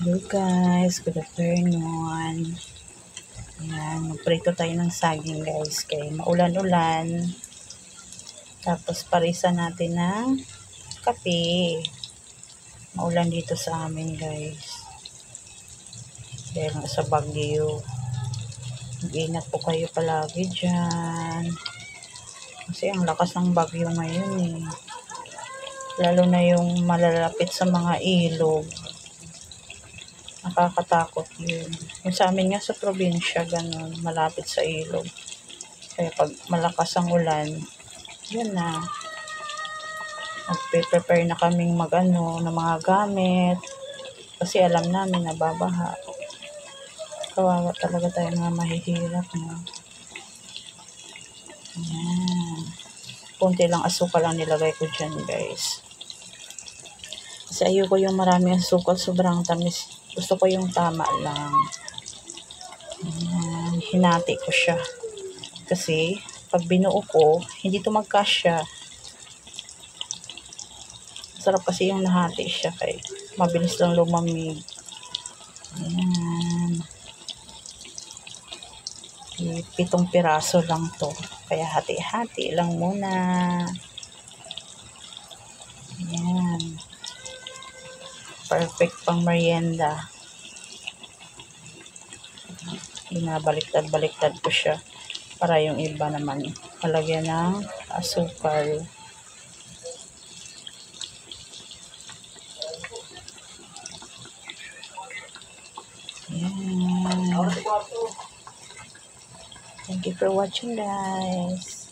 Hello guys, good afternoon. Ayan, magprito tayo ng saging guys. Kaya maulan-ulan. Tapos parisan natin ng kape. Maulan dito sa amin guys. Dahil sa Baguio. Mag-ingat po kayo palagi dyan. Kasi ang lakas ng bagyo ngayon eh. Lalo na yung malalapit sa mga ilog. Nakakatakot yun. Yung sa amin nga sa probinsya, ganun, malapit sa ilog. Kaya pag malakas ang ulan, yun na. Nagpe-prepare na kaming ng mga gamit. Kasi alam namin na babaha. Kawawa talaga tayo mga mahihirap, no? Ayan. Kunti lang asukal lang nilagay ko dyan, guys. Kasi ayoko yung maraming asukal, sobrang tamis. Gusto ko yung tama lang. Ayan. Hinati ko siya. Kasi, pag binuo ko, hindi ito magkasya. Sarap kasi yung nahati siya kay mabilis lang lumamig. Ayan. 7 piraso lang to. Kaya hati-hati lang muna. Ayan. Perfect pang merienda. Binabaliktad-baliktad ko siya para yung iba naman malagyan ng asukal. Ayan. Thank you for watching guys.